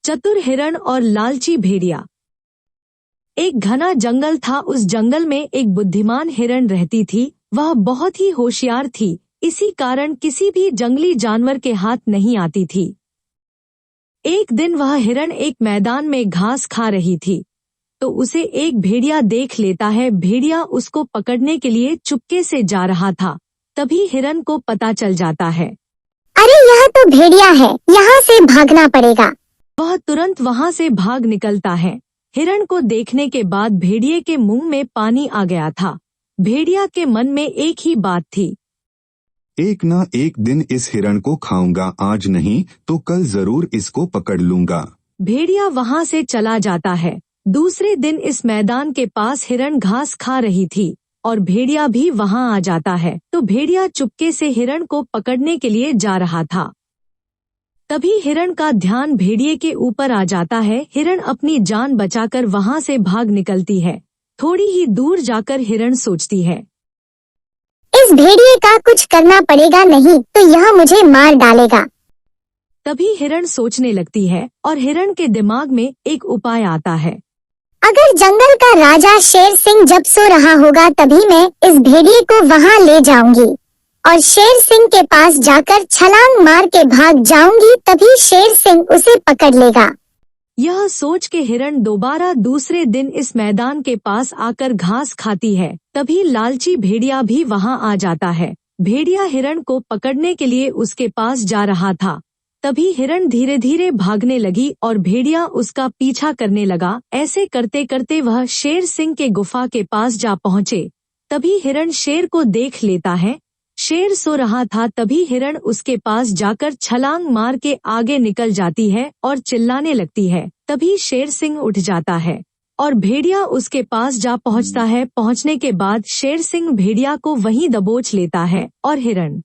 चतुर हिरण और लालची भेड़िया। एक घना जंगल था। उस जंगल में एक बुद्धिमान हिरण रहती थी। वह बहुत ही होशियार थी, इसी कारण किसी भी जंगली जानवर के हाथ नहीं आती थी। एक दिन वह हिरण एक मैदान में घास खा रही थी, तो उसे एक भेड़िया देख लेता है। भेड़िया उसको पकड़ने के लिए चुपके से जा रहा था। तभी हिरण को पता चल जाता है, अरे यह तो भेड़िया है, यहाँ से भागना पड़ेगा। वह तुरंत वहाँ से भाग निकलता है। हिरण को देखने के बाद भेड़िए के मुंह में पानी आ गया था। भेड़िया के मन में एक ही बात थी, एक ना एक दिन इस हिरण को खाऊंगा, आज नहीं तो कल जरूर इसको पकड़ लूंगा। भेड़िया वहाँ से चला जाता है। दूसरे दिन इस मैदान के पास हिरण घास खा रही थी और भेड़िया भी वहाँ आ जाता है। तो भेड़िया चुपके से हिरण को पकड़ने के लिए जा रहा था। तभी हिरण का ध्यान भेड़िए के ऊपर आ जाता है। हिरण अपनी जान बचाकर वहाँ से भाग निकलती है। थोड़ी ही दूर जाकर हिरण सोचती है, इस भेड़िए का कुछ करना पड़ेगा, नहीं तो यह मुझे मार डालेगा। तभी हिरण सोचने लगती है और हिरण के दिमाग में एक उपाय आता है। अगर जंगल का राजा शेर सिंह जब सो रहा होगा तभी मैं इस भेड़िए को वहाँ ले जाऊंगी और शेर सिंह के पास जाकर छलांग मार के भाग जाऊंगी, तभी शेर सिंह उसे पकड़ लेगा। यह सोच के हिरण दोबारा दूसरे दिन इस मैदान के पास आकर घास खाती है। तभी लालची भेड़िया भी वहाँ आ जाता है। भेड़िया हिरण को पकड़ने के लिए उसके पास जा रहा था। तभी हिरण धीरे धीरे भागने लगी और भेड़िया उसका पीछा करने लगा। ऐसे करते करते वह शेर सिंह के गुफा के पास जा पहुँचे। तभी हिरण शेर को देख लेता है। शेर सो रहा था। तभी हिरण उसके पास जाकर छलांग मार के आगे निकल जाती है और चिल्लाने लगती है। तभी शेर सिंह उठ जाता है और भेड़िया उसके पास जा पहुंचता है। पहुंचने के बाद शेर सिंह भेड़िया को वहीं दबोच लेता है और हिरण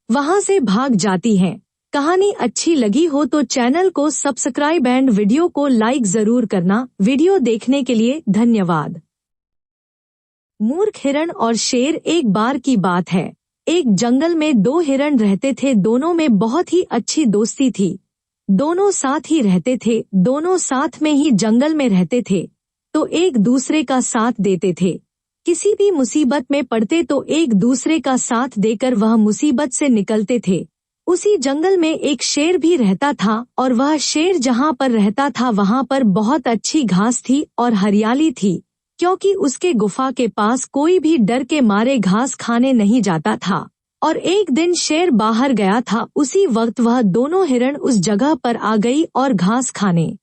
वहां से भाग जाती है। कहानी अच्छी लगी हो तो चैनल को सब्सक्राइब एंड वीडियो को लाइक जरूर करना। वीडियो देखने के लिए धन्यवाद। मूर्ख हिरण और शेर। एक बार की बात है, एक जंगल में दो हिरण रहते थे। दोनों में बहुत ही अच्छी दोस्ती थी। दोनों साथ ही रहते थे, दोनों साथ में ही जंगल में रहते थे, तो एक दूसरे का साथ देते थे। किसी भी मुसीबत में पड़ते तो एक दूसरे का साथ देकर वह मुसीबत से निकलते थे। उसी जंगल में एक शेर भी रहता था और वह शेर जहाँ पर रहता था वहाँ पर बहुत अच्छी घास थी और हरियाली थी, क्योंकि उसके गुफा के पास कोई भी डर के मारे घास खाने नहीं जाता था। और एक दिन शेर बाहर गया था। उसी वक्त वह दोनों हिरण उस जगह पर आ गई और घास खाने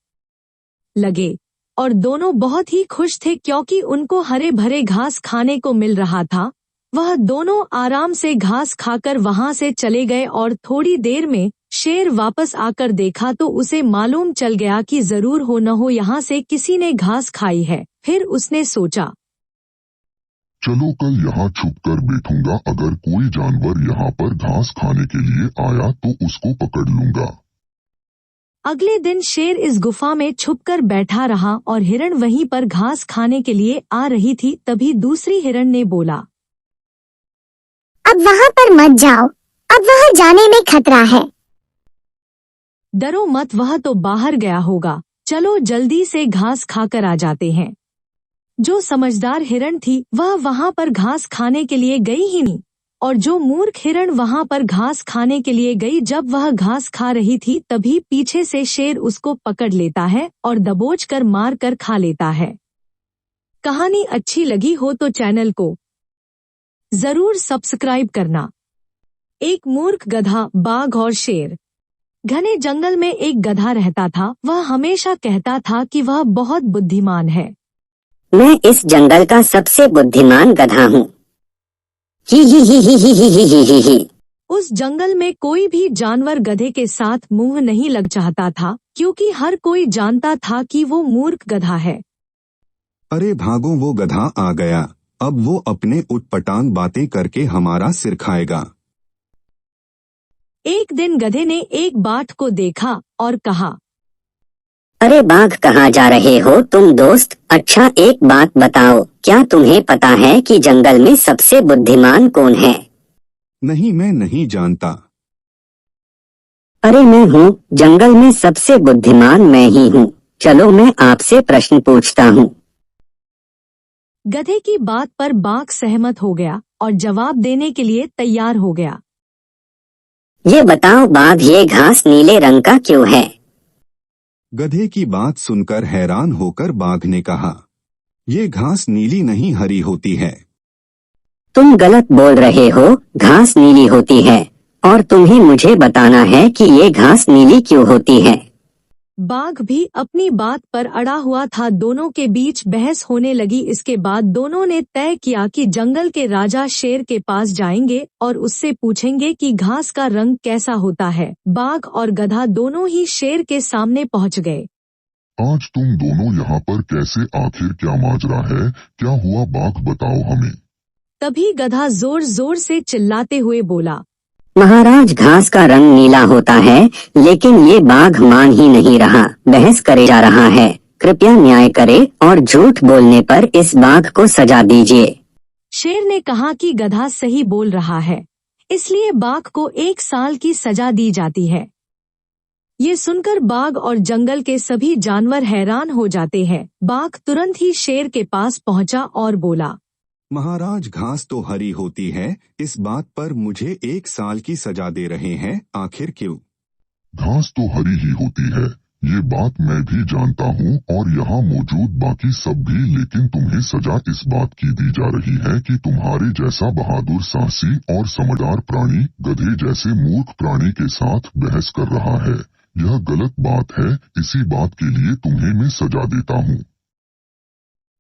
लगे और दोनों बहुत ही खुश थे, क्योंकि उनको हरे भरे घास खाने को मिल रहा था। वह दोनों आराम से घास खाकर वहां से चले गए और थोड़ी देर में शेर वापस आकर देखा तो उसे मालूम चल गया कि जरूर हो न हो यहाँ से किसी ने घास खाई है। फिर उसने सोचा, चलो कल यहाँ छुपकर बैठूंगा, अगर कोई जानवर यहाँ पर घास खाने के लिए आया तो उसको पकड़ लूंगा। अगले दिन शेर इस गुफा में छुपकर बैठा रहा और हिरण वहीं पर घास खाने के लिए आ रही थी। तभी दूसरी हिरण ने बोला, अब वहाँ पर मत जाओ, अब वहाँ जाने में खतरा है। डरो मत, वह तो बाहर गया होगा, चलो जल्दी से घास खाकर आ जाते हैं। जो समझदार हिरण थी वह वहाँ पर घास खाने के लिए गई ही नहीं, और जो मूर्ख हिरण वहाँ पर घास खाने के लिए गई। जब वह घास खा रही थी तभी पीछे से शेर उसको पकड़ लेता है और दबोच कर मार कर खा लेता है। कहानी अच्छी लगी हो तो चैनल को जरूर सब्सक्राइब करना। एक मूर्ख गधा, बाघ और शेर। घने जंगल में एक गधा रहता था। वह हमेशा कहता था कि वह बहुत बुद्धिमान है। मैं इस जंगल का सबसे बुद्धिमान गधा हूँ। ही ही ही ही ही ही ही ही ही ही। उस जंगल में कोई भी जानवर गधे के साथ मुंह नहीं लग चाहता था, क्योंकि हर कोई जानता था कि वो मूर्ख गधा है। अरे भागो, वो गधा आ गया, अब वो अपने उटपटांग बातें करके हमारा सिर खाएगा। एक दिन गधे ने एक बाघ को देखा और कहा, अरे बाघ, कहाँ जा रहे हो तुम दोस्त? अच्छा एक बात बताओ, क्या तुम्हें पता है कि जंगल में सबसे बुद्धिमान कौन है? नहीं, मैं नहीं जानता। अरे मैं हूँ, जंगल में सबसे बुद्धिमान मैं ही हूँ। चलो मैं आपसे प्रश्न पूछता हूँ। गधे की बात पर बाघ सहमत हो गया और जवाब देने के लिए तैयार हो गया। ये बताओ बाघ, ये घास नीले रंग का क्यों है? गधे की बात सुनकर हैरान होकर बाघ ने कहा, ये घास नीली नहीं हरी होती है। तुम गलत बोल रहे हो, घास नीली होती है और तुम्हें मुझे बताना है कि ये घास नीली क्यों होती है। बाघ भी अपनी बात पर अड़ा हुआ था। दोनों के बीच बहस होने लगी। इसके बाद दोनों ने तय किया कि जंगल के राजा शेर के पास जाएंगे और उससे पूछेंगे कि घास का रंग कैसा होता है। बाघ और गधा दोनों ही शेर के सामने पहुंच गए। आज तुम दोनों यहाँ पर कैसे? आखिर क्या माजरा है? क्या हुआ बाघ, बताओ हमें। तभी गधा जोर जोर से चिल्लाते हुए बोला, महाराज, घास का रंग नीला होता है, लेकिन ये बाघ मान ही नहीं रहा, बहस करे जा रहा है। कृपया न्याय करे और झूठ बोलने पर इस बाघ को सजा दीजिए। शेर ने कहा कि गधा सही बोल रहा है, इसलिए बाघ को 1 साल की सजा दी जाती है। ये सुनकर बाघ और जंगल के सभी जानवर हैरान हो जाते हैं। बाघ तुरंत ही शेर के पास पहुंचा और बोला, महाराज, घास तो हरी होती है, इस बात पर मुझे 1 साल की सजा दे रहे हैं, आखिर क्यों? घास तो हरी ही होती है, ये बात मैं भी जानता हूँ और यहाँ मौजूद बाकी सब भी, लेकिन तुम्हें सजा इस बात की दी जा रही है कि तुम्हारे जैसा बहादुर, साहसी और समझदार प्राणी गधे जैसे मूर्ख प्राणी के साथ बहस कर रहा है। यह गलत बात है, इसी बात के लिए तुम्हें मैं सजा देता हूँ।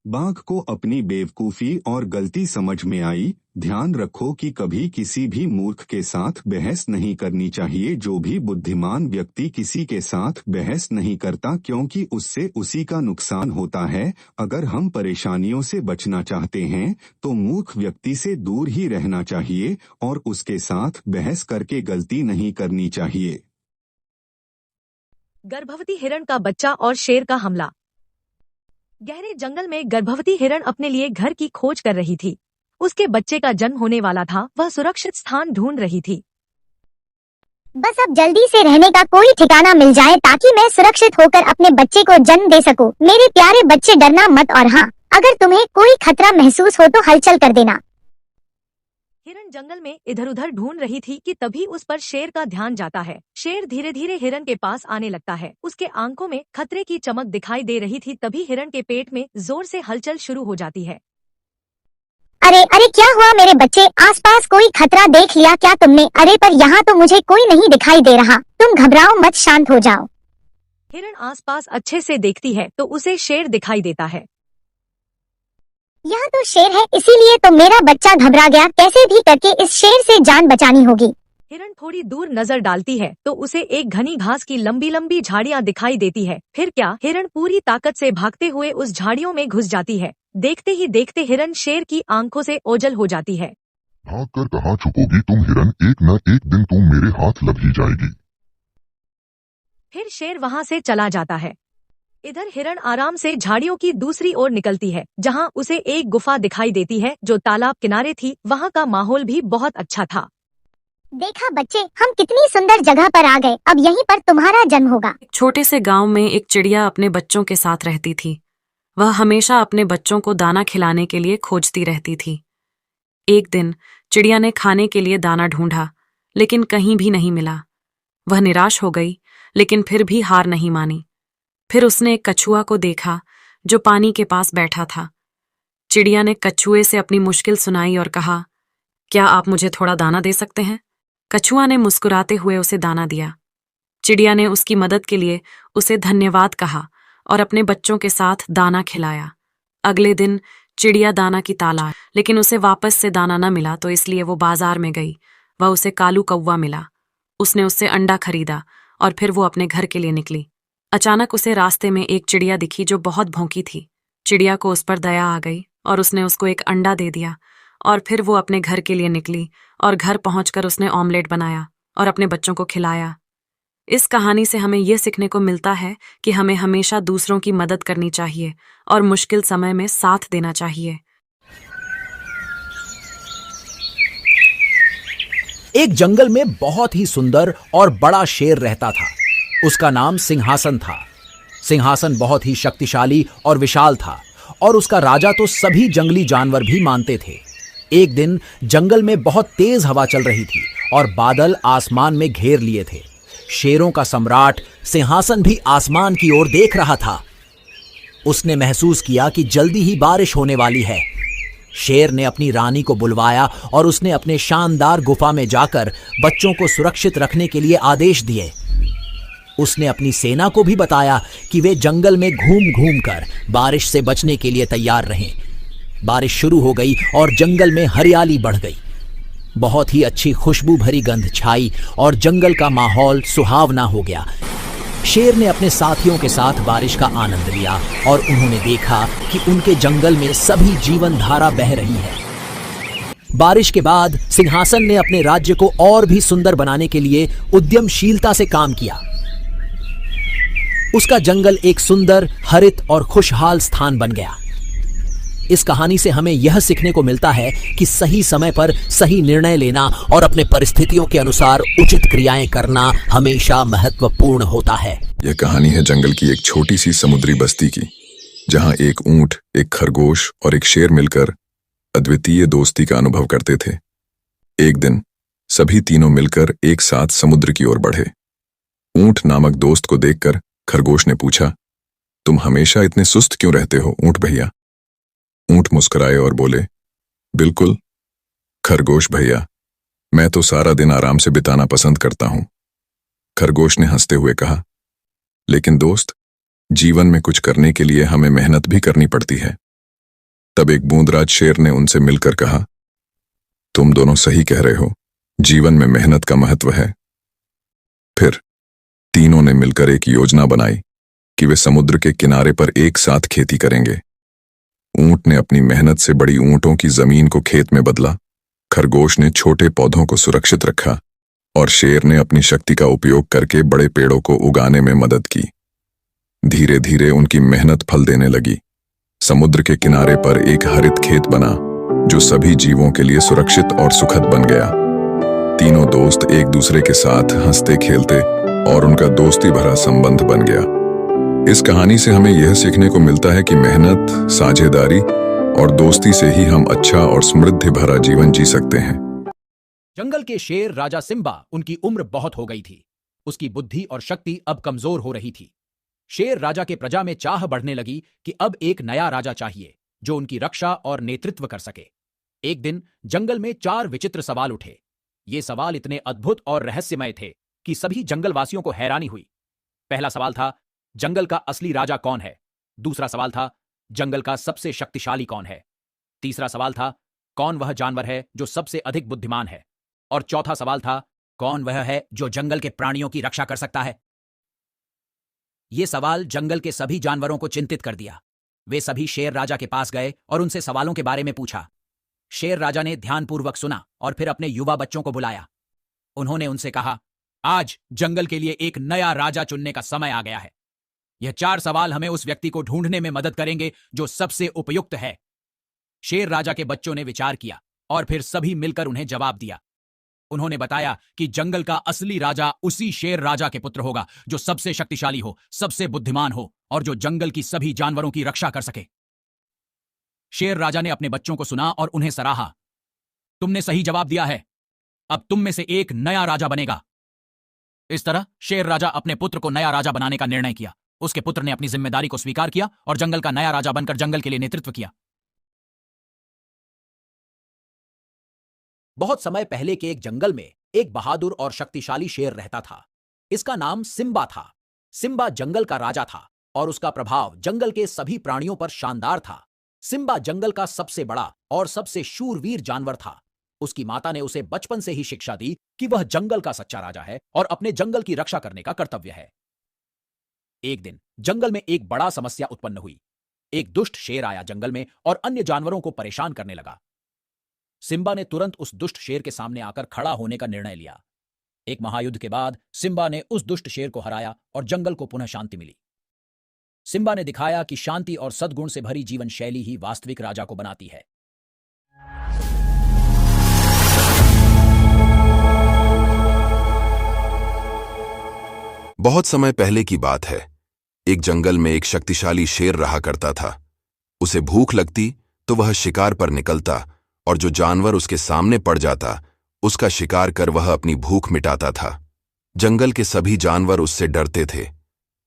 बाघ को अपनी बेवकूफी और गलती समझ में आई। ध्यान रखो कि कभी किसी भी मूर्ख के साथ बहस नहीं करनी चाहिए। जो भी बुद्धिमान व्यक्ति किसी के साथ बहस नहीं करता, क्योंकि उससे उसी का नुकसान होता है। अगर हम परेशानियों से बचना चाहते हैं तो मूर्ख व्यक्ति से दूर ही रहना चाहिए और उसके साथ बहस करके गलती नहीं करनी चाहिए। गर्भवती हिरण का बच्चा और शेर का हमला। गहरे जंगल में गर्भवती हिरण अपने लिए घर की खोज कर रही थी। उसके बच्चे का जन्म होने वाला था। वह सुरक्षित स्थान ढूंढ रही थी। बस अब जल्दी से रहने का कोई ठिकाना मिल जाए ताकि मैं सुरक्षित होकर अपने बच्चे को जन्म दे सकूं। मेरे प्यारे बच्चे, डरना मत, और हाँ, अगर तुम्हें कोई खतरा महसूस हो तो हलचल कर देना। हिरण जंगल में इधर उधर ढूंढ रही थी कि तभी उस पर शेर का ध्यान जाता है। शेर धीरे धीरे हिरण के पास आने लगता है। उसके आंखों में खतरे की चमक दिखाई दे रही थी। तभी हिरण के पेट में जोर से हलचल शुरू हो जाती है। अरे अरे, क्या हुआ मेरे बच्चे? आसपास कोई खतरा देख लिया क्या तुमने? अरे पर यहाँ तो मुझे कोई नहीं दिखाई दे रहा। तुम घबराओ मत, शांत हो जाओ। हिरण आसपास अच्छे से देखती है तो उसे शेर दिखाई देता है। यह तो शेर है, इसीलिए तो मेरा बच्चा घबरा गया। कैसे भी करके इस शेर से जान बचानी होगी। हिरण थोड़ी दूर नजर डालती है तो उसे एक घनी घास की लंबी लंबी झाड़ियां दिखाई देती है। फिर क्या, हिरण पूरी ताकत से भागते हुए उस झाड़ियों में घुस जाती है। देखते ही देखते हिरण शेर की आंखों से ओझल हो जाती है। भाग कर कहाँ छुपोगी तुम हिरण? एक न एक दिन तुम मेरे हाथ लग ही जाएगी। फिर शेर वहां से चला जाता है। इधर हिरण आराम से झाड़ियों की दूसरी ओर निकलती है, जहां उसे एक गुफा दिखाई देती है जो तालाब किनारे थी। वहां का माहौल भी बहुत अच्छा था। देखा बच्चे, हम कितनी सुंदर जगह पर आ गए। अब यहीं पर तुम्हारा जन्म होगा। एक छोटे से गांव में एक चिड़िया अपने बच्चों के साथ रहती थी। वह हमेशा अपने बच्चों को दाना खिलाने के लिए खोजती रहती थी। एक दिन चिड़िया ने खाने के लिए दाना ढूंढा, लेकिन कहीं भी नहीं मिला। वह निराश हो गई, लेकिन फिर भी हार नहीं मानी। फिर उसने एक कछुआ को देखा जो पानी के पास बैठा था। चिड़िया ने कछुए से अपनी मुश्किल सुनाई और कहा, क्या आप मुझे थोड़ा दाना दे सकते हैं? कछुआ ने मुस्कुराते हुए उसे दाना दिया। चिड़िया ने उसकी मदद के लिए उसे धन्यवाद कहा और अपने बच्चों के साथ दाना खिलाया। अगले दिन चिड़िया दाना की तलाश, लेकिन उसे वापस से दाना न मिला, तो इसलिए वो बाजार में गई। वह उसे कालू कौवा मिला। उसने उससे अंडा खरीदा और फिर वो अपने घर के लिए निकली। अचानक उसे रास्ते में एक चिड़िया दिखी जो बहुत भौंकी थी। चिड़िया को उस पर दया आ गई और उसने उसको एक अंडा दे दिया और फिर वो अपने घर के लिए निकली और घर पहुंचकर उसने ऑमलेट बनाया और अपने बच्चों को खिलाया। इस कहानी से हमें यह सीखने को मिलता है कि हमें हमेशा दूसरों की मदद करनी चाहिए और मुश्किल समय में साथ देना चाहिए। एक जंगल में बहुत ही सुंदर और बड़ा शेर रहता था। उसका नाम सिंहासन था। सिंहासन बहुत ही शक्तिशाली और विशाल था और उसका राजा तो सभी जंगली जानवर भी मानते थे। एक दिन जंगल में बहुत तेज हवा चल रही थी और बादल आसमान में घेर लिए थे। शेरों का सम्राट सिंहासन भी आसमान की ओर देख रहा था। उसने महसूस किया कि जल्दी ही बारिश होने वाली है। शेर ने अपनी रानी को बुलवाया और उसने अपने शानदार गुफा में जाकर बच्चों को सुरक्षित रखने के लिए आदेश दिए। उसने अपनी सेना को भी बताया कि वे जंगल में घूम घूम कर बारिश से बचने के लिए तैयार रहें। बारिश शुरू हो गई और जंगल में हरियाली बढ़ गई। बहुत ही अच्छी खुशबू भरी गंध छाई और जंगल का माहौल सुहावना हो गया। शेर ने अपने साथियों के साथ बारिश का आनंद लिया और उन्होंने देखा कि उनके जंगल में सभी जीवन धारा बह रही है। बारिश के बाद सिंहासन ने अपने राज्य को और भी सुंदर बनाने के लिए उद्यमशीलता से काम किया। उसका जंगल एक सुंदर, हरित और खुशहाल स्थान बन गया। इस कहानी से हमें यह सीखने को मिलता है कि सही समय पर सही निर्णय लेना और अपने परिस्थितियों के अनुसार उचित क्रियाएं करना हमेशा महत्वपूर्ण होता है। यह कहानी है जंगल की एक छोटी सी समुद्री बस्ती की, जहां एक ऊंट, एक खरगोश और एक शेर मिलकर अद्वितीय दोस्ती का अनुभव करते थे। एक दिन सभी तीनों मिलकर एक साथ समुद्र की ओर बढ़े। ऊंट नामक दोस्त को देखकर खरगोश ने पूछा, तुम हमेशा इतने सुस्त क्यों रहते हो ऊंट भैया? ऊंट मुस्कुराए और बोले, बिल्कुल खरगोश भैया, मैं तो सारा दिन आराम से बिताना पसंद करता हूं। खरगोश ने हंसते हुए कहा, लेकिन दोस्त, जीवन में कुछ करने के लिए हमें मेहनत भी करनी पड़ती है। तब एक बूंदराज शेर ने उनसे मिलकर कहा, तुम दोनों सही कह रहे हो, जीवन में मेहनत का महत्व है। फिर तीनों ने मिलकर एक योजना बनाई कि वे समुद्र के किनारे पर एक साथ खेती करेंगे। ऊंट ने अपनी मेहनत से बड़ी ऊंटों की जमीन को खेत में बदला, खरगोश ने छोटे पौधों को सुरक्षित रखा और शेर ने अपनी शक्ति का उपयोग करके बड़े पेड़ों को उगाने में मदद की। धीरे धीरे उनकी मेहनत फल देने लगी। समुद्र के किनारे पर एक हरित खेत बना जो सभी जीवों के लिए सुरक्षित और सुखद बन गया। तीनों दोस्त एक दूसरे के साथ हंसते खेलते और उनका दोस्ती भरा संबंध बन गया। इस कहानी से हमें यह सीखने को मिलता है कि मेहनत, साझेदारी और दोस्ती से ही हम अच्छा और समृद्धि भरा जीवन जी सकते हैं। जंगल के शेर राजा सिम्बा, उनकी उम्र बहुत हो गई थी। उसकी बुद्धि और शक्ति अब कमजोर हो रही थी। शेर राजा के प्रजा में चाह बढ़ने लगी कि अब एक नया राजा चाहिए जो उनकी रक्षा और नेतृत्व कर सके। एक दिन जंगल में 4 विचित्र सवाल उठे। ये सवाल इतने अद्भुत और रहस्यमय थे कि सभी जंगलवासियों को हैरानी हुई। पहला सवाल था, जंगल का असली राजा कौन है? दूसरा सवाल था, जंगल का सबसे शक्तिशाली कौन है? तीसरा सवाल था, कौन वह जानवर है जो सबसे अधिक बुद्धिमान है? और चौथा सवाल था, कौन वह है जो जंगल के प्राणियों की रक्षा कर सकता है? ये सवाल जंगल के सभी जानवरों को चिंतित कर दिया। वे सभी शेर राजा के पास गए और उनसे सवालों के बारे में पूछा। शेर राजा ने ध्यानपूर्वक सुना और फिर अपने युवा बच्चों को बुलाया। उन्होंने उनसे कहा, आज जंगल के लिए एक नया राजा चुनने का समय आ गया है। यह 4 सवाल हमें उस व्यक्ति को ढूंढने में मदद करेंगे जो सबसे उपयुक्त है। शेर राजा के बच्चों ने विचार किया और फिर सभी मिलकर उन्हें जवाब दिया। उन्होंने बताया कि जंगल का असली राजा उसी शेर राजा के पुत्र होगा जो सबसे शक्तिशाली हो, सबसे बुद्धिमान हो और जो जंगल की सभी जानवरों की रक्षा कर सके। शेर राजा ने अपने बच्चों को सुना और उन्हें सराहा। तुमने सही जवाब दिया है। अब तुम में से एक नया राजा बनेगा। इस तरह शेर राजा अपने पुत्र को नया राजा बनाने का निर्णय किया। उसके पुत्र ने अपनी जिम्मेदारी को स्वीकार किया और जंगल का नया राजा बनकर जंगल के लिए नेतृत्व किया। बहुत समय पहले के एक जंगल में एक बहादुर और शक्तिशाली शेर रहता था। इसका नाम सिम्बा था। सिम्बा जंगल का राजा था और उसका प्रभाव जंगल के सभी प्राणियों पर शानदार था। सिम्बा जंगल का सबसे बड़ा और सबसे शूरवीर जानवर था। उसकी माता ने उसे बचपन से ही शिक्षा दी कि वह जंगल का सच्चा राजा है और अपने जंगल की रक्षा करने का कर्तव्य है। एक दिन जंगल में एक बड़ा समस्या उत्पन्न हुई। एक दुष्ट शेर आया जंगल में और अन्य जानवरों को परेशान करने लगा। सिम्बा ने तुरंत उस दुष्ट शेर के सामने आकर खड़ा होने का निर्णय लिया। एक महायुद्ध के बाद सिम्बा ने उस दुष्ट शेर को हराया और जंगल को पुनः शांति मिली। सिम्बा ने दिखाया कि शांति और सद्गुण से भरी जीवन शैली ही वास्तविक राजा को बनाती है। बहुत समय पहले की बात है। एक जंगल में एक शक्तिशाली शेर रहा करता था। उसे भूख लगती तो वह शिकार पर निकलता और जो जानवर उसके सामने पड़ जाता उसका शिकार कर वह अपनी भूख मिटाता था। जंगल के सभी जानवर उससे डरते थे।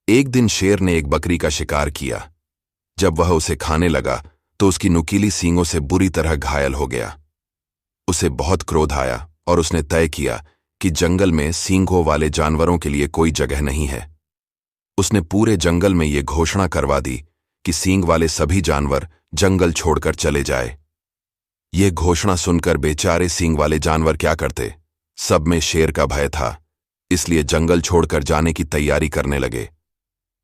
एक दिन शेर ने एक बकरी का शिकार किया। जब वह उसे खाने लगा तो उसकी नुकीली सींगों से बुरी तरह घायल हो गया। उसे बहुत क्रोध आया और उसने तय किया कि जंगल में सींगों वाले जानवरों के लिए कोई जगह नहीं है। उसने पूरे जंगल में ये घोषणा करवा दी कि सींग वाले सभी जानवर जंगल छोड़कर चले जाए। ये घोषणा सुनकर बेचारे सींग वाले जानवर क्या करते? सब में शेर का भय था, इसलिए जंगल छोड़कर जाने की तैयारी करने लगे।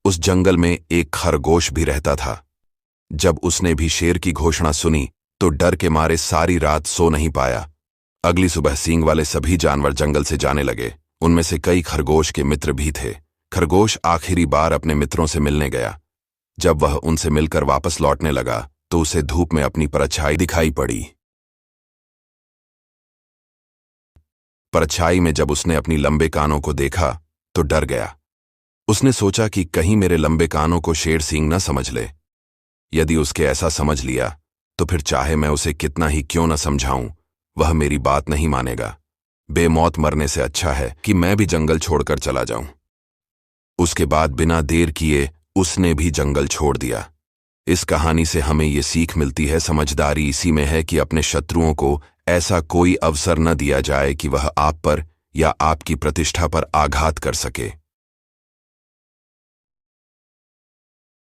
उस जंगल में एक खरगोश भी रहता था। जब उसने भी शेर की घोषणा सुनी तो डर के मारे सारी रात सो नहीं पाया। अगली सुबह सींग वाले सभी जानवर जंगल से जाने लगे। उनमें से कई खरगोश के मित्र भी थे। खरगोश आखिरी बार अपने मित्रों से मिलने गया। जब वह उनसे मिलकर वापस लौटने लगा तो उसे धूप में अपनी परछाई दिखाई पड़ी। परछाई में जब उसने अपनी लंबे कानों को देखा तो डर गया। उसने सोचा कि कहीं मेरे लंबे कानों को शेर सींग न समझ ले। यदि उसके ऐसा समझ लिया तो फिर चाहे मैं उसे कितना ही क्यों न समझाऊं, वह मेरी बात नहीं मानेगा। बेमौत मरने से अच्छा है कि मैं भी जंगल छोड़कर चला जाऊं। उसके बाद बिना देर किए उसने भी जंगल छोड़ दिया। इस कहानी से हमें ये सीख मिलती है, समझदारी इसी में है कि अपने शत्रुओं को ऐसा कोई अवसर न दिया जाए कि वह आप पर या आपकी प्रतिष्ठा पर आघात कर सके।